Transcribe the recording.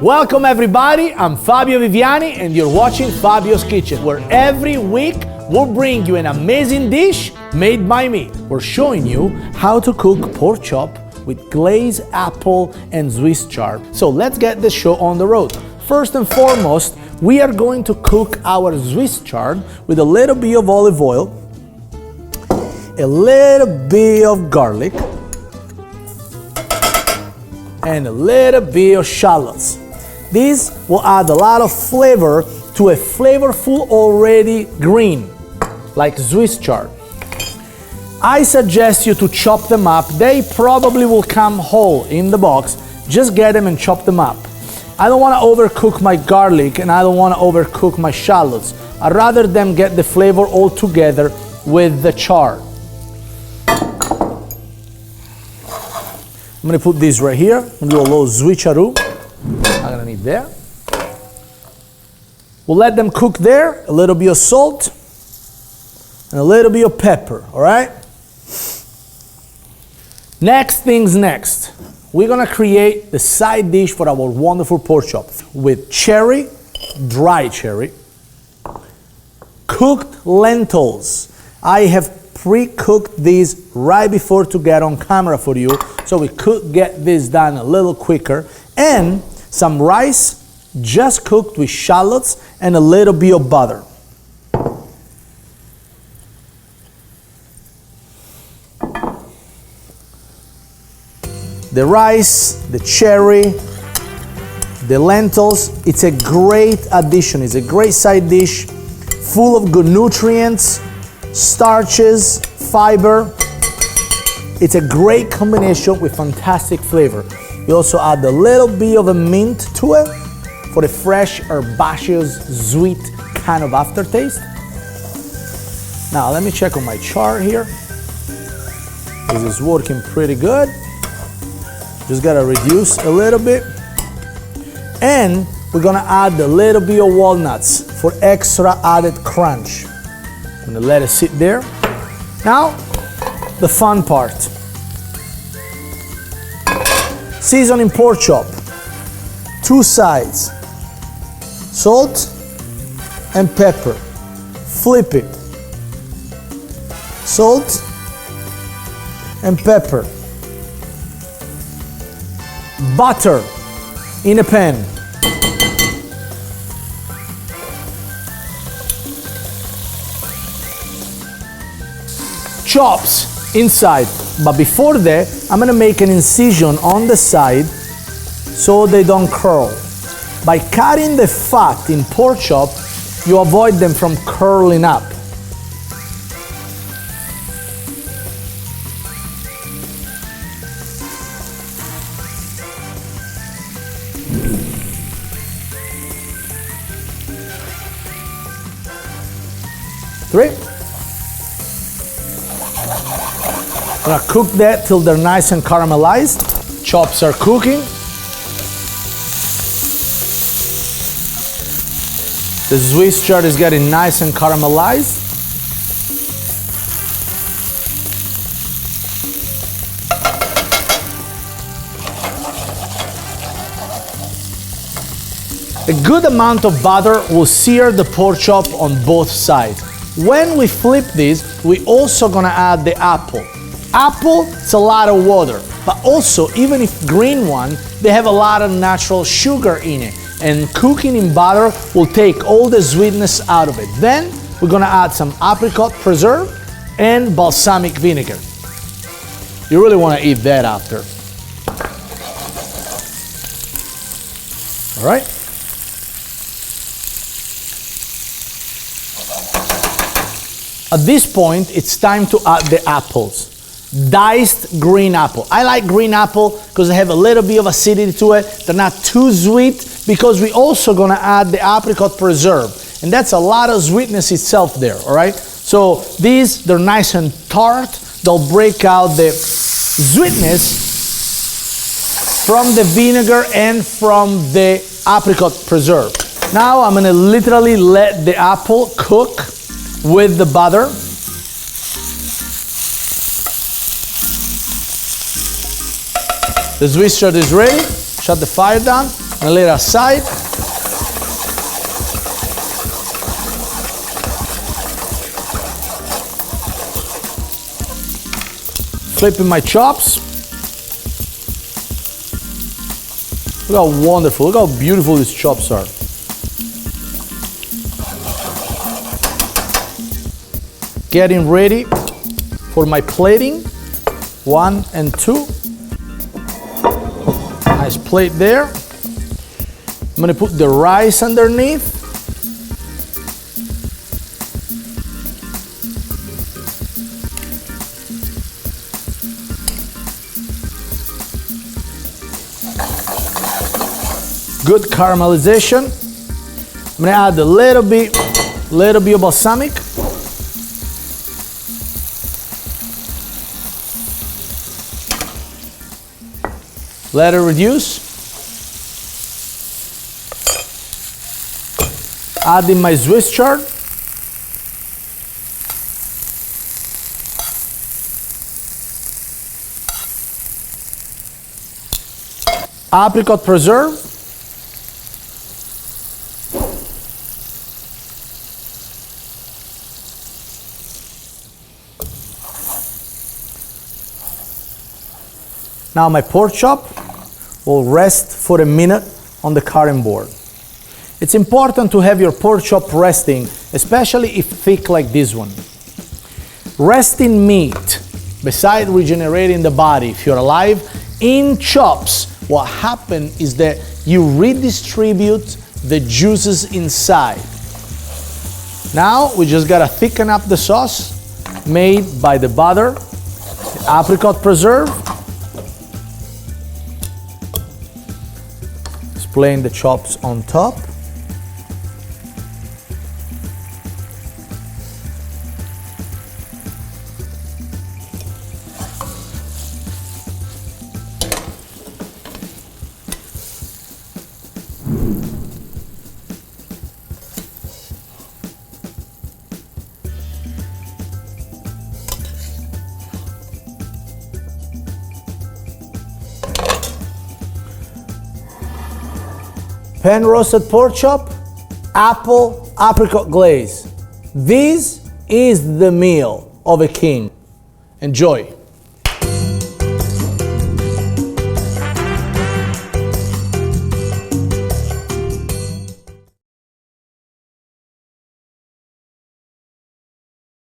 Welcome everybody, I'm Fabio Viviani and you're watching Fabio's Kitchen, where every week we'll bring you an amazing dish made by me. We're showing you how to cook pork chop with glazed apple and Swiss chard. So let's get the show on the road. First and foremost, we are going to cook our Swiss chard with a little bit of olive oil, a little bit of garlic, and a little bit of shallots. This will add a lot of flavor to a flavorful already green, like Swiss chard. I suggest you to chop them up. They probably will come whole in the box. Just get them and chop them up. I don't want to overcook my garlic and I don't want to overcook my shallots. I'd rather them get the flavor all together with the chard. I'm gonna put this right here. I'm gonna do a little switcheroo. I'm gonna need there. We'll let them cook there. A little bit of salt and a little bit of pepper, all right? Next things next. We're gonna create the side dish for our wonderful pork chop with cherry, dry cherry, cooked lentils. I have pre-cooked these right before to get on camera for you, so we could get this done a little quicker, and some rice just cooked with shallots and a little bit of butter. The rice, the cherry, the lentils, it's a great addition. It's a great side dish, full of good nutrients, starches, fiber. It's a great combination with fantastic flavor. You also add a little bit of a mint to it for a fresh, herbaceous, sweet kind of aftertaste. Now let me check on my chart here. This is working pretty good. Just gotta reduce a little bit. And we're gonna add a little bit of walnuts for extra added crunch. I'm gonna let it sit there. Now, the fun part. Seasoning pork chop. 2 sides. Salt and pepper. Flip it. Salt and pepper. Butter in a pan. Chops inside, but before that I'm gonna make an incision on the side so they don't curl. By cutting the fat in pork chop, you avoid them from curling up. Three. I'm gonna cook that till they're nice and caramelized. Chops are cooking. The Swiss chard is getting nice and caramelized. A good amount of butter will sear the pork chop on both sides. When we flip this, we also gonna add the apple. Apple, it's a lot of water, but also, even if green one, they have a lot of natural sugar in it, and cooking in butter will take all the sweetness out of it. Then, we're gonna add some apricot preserve and balsamic vinegar. You really wanna eat that after. All right? At this point, it's time to add the apples. Diced green apple. I like green apple because they have a little bit of acidity to it. They're not too sweet because we're also gonna add the apricot preserve. And that's a lot of sweetness itself there, all right? So these, they're nice and tart. They'll break out the sweetness from the vinegar and from the apricot preserve. Now I'm gonna literally let the apple cook with the butter. The Swiss chard is ready. Shut the fire down. and lay it aside. Flipping my chops. Look how wonderful, look how beautiful these chops are. Getting ready for my plating. 1 and 2. Nice plate there. I'm gonna put the rice underneath. Good caramelization. I'm gonna add a little bit of balsamic. Let it reduce. Add in my Swiss chard. Apricot preserve. Now my pork chop will rest for a minute on the cutting board. It's important to have your pork chop resting, especially if thick like this one. Resting meat, besides regenerating the body if you're alive, in chops, what happens is that you redistribute the juices inside. Now we just gotta thicken up the sauce made by the butter, the apricot preserve, displaying the chops on top. Pan roasted pork chop, apple, apricot glaze. This is the meal of a king. Enjoy.